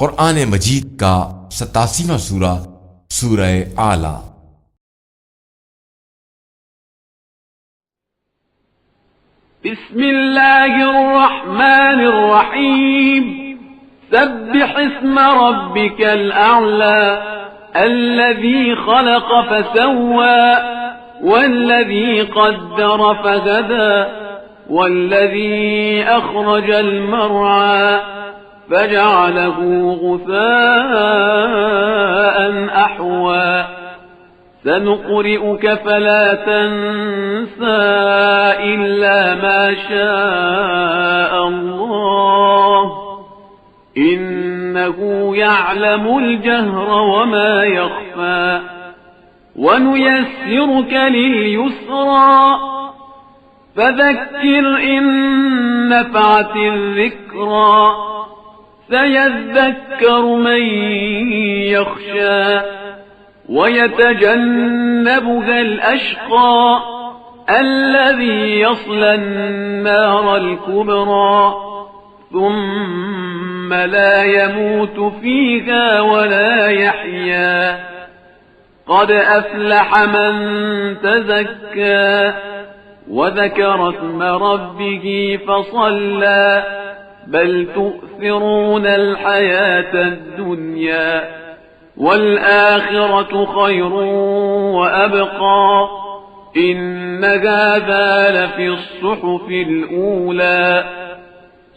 कुरान मजीद का 87वां सूरा सूरह आला। बिस्मिल्लाहिर्रहमानिर्रहीम। सब्बिह इस्म रब्बिकल अअला अल्लज़ी खलक़ फसव्वा वल्लज़ी क़द्दर फहदा वल्लज़ी अख़रजल मरआ فجعله غثاء أحوى سنقرئك فلا تنسى إلا ما شاء الله إنه يعلم الجهر وما يخفى ونيسرك لليسرى فذكر إن نفعت الذكرى سيذكر من يخشى ويتجنبها الأشقى الذي يصلى النار الكبرى ثم لا يموت فيها ولا يحيا قد أفلح من تزكى وذكر اسم ربه فصلى بل تؤثرون الحياة الدنيا والآخرة خير وأبقى إن هذا لفي الصحف الأولى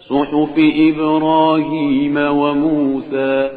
صحف إبراهيم وموسى